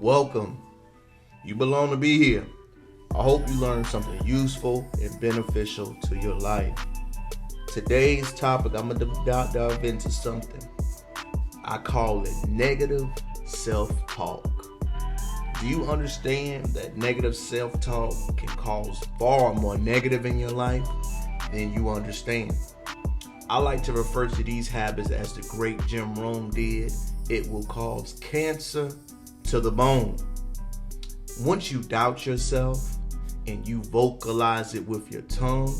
Welcome. You belong to be here. I hope you learned something useful and beneficial to your life. Today's topic, I'm going to dive into something. I call it negative self-talk. Do you understand that negative self-talk can cause far more negative in your life than you understand? I like to refer to these habits as the great Jim Rohn did. It will cause cancer to the bone. Once you doubt yourself and you vocalize it with your tongue,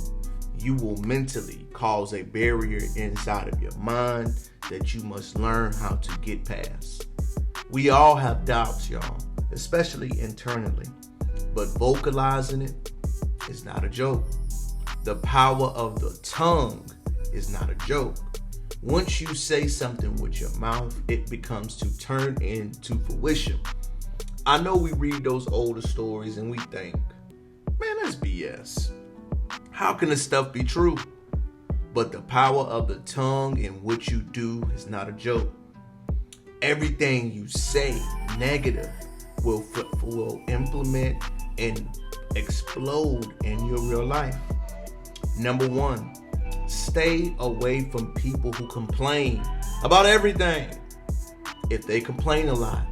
you will mentally cause a barrier inside of your mind that you must learn how to get past. We all have doubts, y'all, especially internally, but vocalizing it is not a joke. The power of the tongue is not a joke. Once you say something with your mouth, it becomes to turn into fruition. I know we read those older stories and we think, man, that's BS. How can this stuff be true? But the power of the tongue and what you do is not a joke. Everything you say negative will implement and explode in your real life. Number one, stay away from people who complain about everything. If they complain a lot,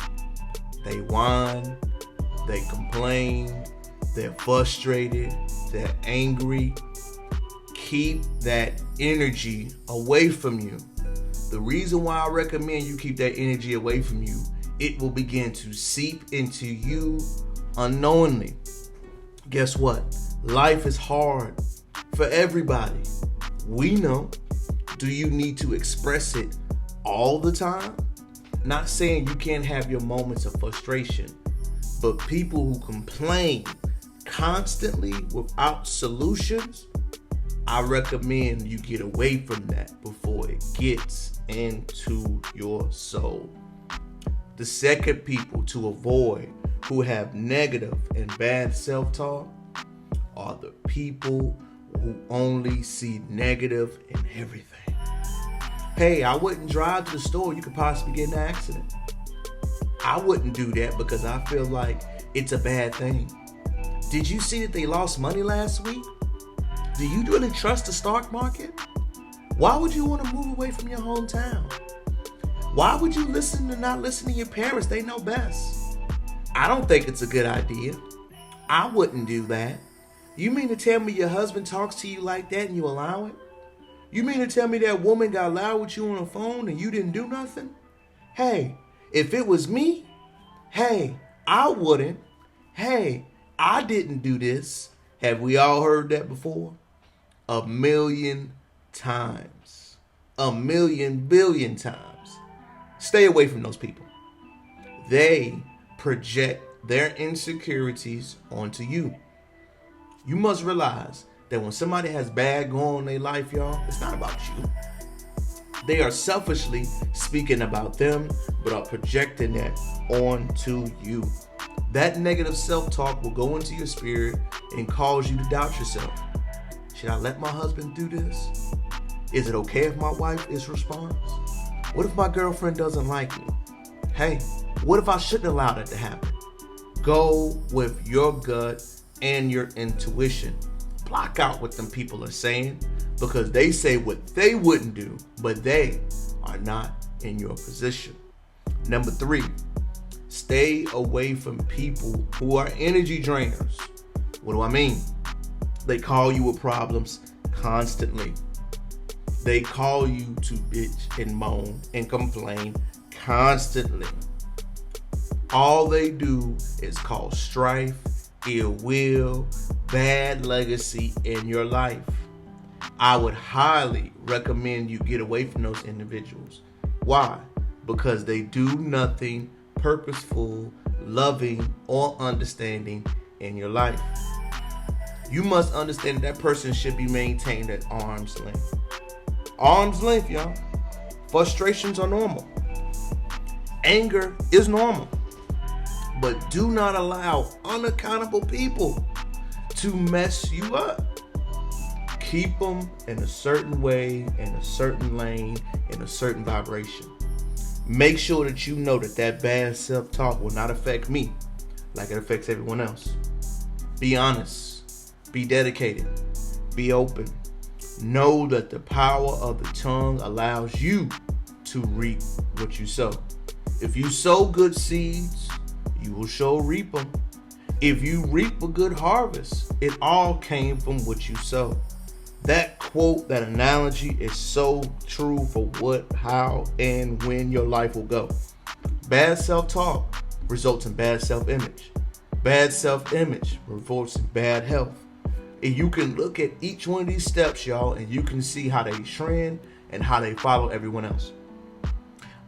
they whine, they complain, they're frustrated, they're angry. Keep that energy away from you. The reason why I recommend you keep that energy away from you, it will begin to seep into you unknowingly. Guess what? Life is hard for everybody. We know. Do you need to express it all the time? Not saying you can't have your moments of frustration, but people who complain constantly without solutions, I recommend you get away from that before it gets into your soul. The second people to avoid who have negative and bad self-talk are the people who only see negative in everything. Hey, I wouldn't drive to the store. You could possibly get in an accident. I wouldn't do that because I feel like it's a bad thing. Did you see that they lost money last week? Do you really trust the stock market? Why would you want to move away from your hometown? Why would you not listen to your parents? They know best. I don't think it's a good idea. I wouldn't do that. You mean to tell me your husband talks to you like that and you allow it? You mean to tell me that woman got loud with you on the phone and you didn't do nothing? Hey, if it was me, hey, I wouldn't. Hey, I didn't do this. Have we all heard that before? 1,000,000 times. 1,000,000,000,000 times. Stay away from those people. They project their insecurities onto you. You must realize that when somebody has bad going on in their life, y'all, it's not about you. They are selfishly speaking about them, but are projecting that onto you. That negative self-talk will go into your spirit and cause you to doubt yourself. Should I let my husband do this? Is it okay if my wife is responds? What if my girlfriend doesn't like me? Hey, what if I shouldn't allow that to happen? Go with your gut and your intuition. Block out what them people are saying because they say what they wouldn't do, but they are not in your position. Number three, stay away from people who are energy drainers. What do I mean? They call you with problems constantly. They call you to bitch and moan and complain constantly. All they do is cause strife, ill will, bad legacy in your life. I would highly recommend you get away from those individuals. Why? Because they do nothing purposeful, loving, or understanding in your life. You must understand that person should be maintained at arm's length. Arm's length, y'all. Frustrations are normal. Anger is normal. But do not allow unaccountable people to mess you up. Keep them in a certain way, in a certain lane, in a certain vibration. Make sure that you know that bad self-talk will not affect me like it affects everyone else. Be honest. Be dedicated. Be open. Know that the power of the tongue allows you to reap what you sow. If you sow good seeds, you will sure reap them. If you reap a good harvest, it all came from what you sow. That quote, that analogy is so true for what, how, and when your life will go. Bad self-talk results in bad self-image. Bad self-image results in bad health. And you can look at each one of these steps, y'all, and you can see how they trend and how they follow everyone else.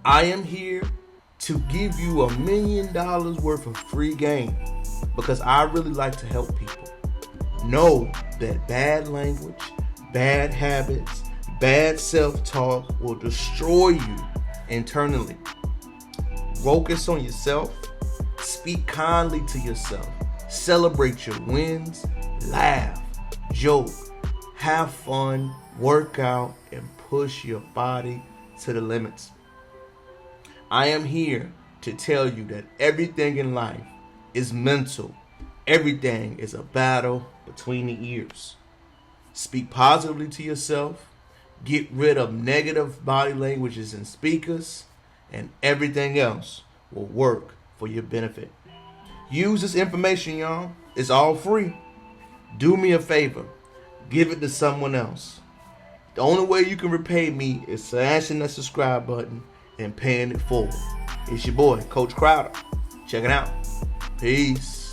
I am here to give you $1 million worth of free game because I really like to help people. Know that bad language, bad habits, bad self-talk will destroy you internally. Focus on yourself. Speak kindly to yourself. Celebrate your wins. Laugh, joke, have fun, work out, and push your body to the limits. I am here to tell you that everything in life is mental. Everything is a battle between the ears. Speak positively to yourself. Get rid of negative body languages and speakers, and everything else will work for your benefit. Use this information, y'all. It's all free. Do me a favor. Give it to someone else. The only way you can repay me is smashing that subscribe button and paying it forward. It's your boy, Coach Crowder. Check it out. Peace.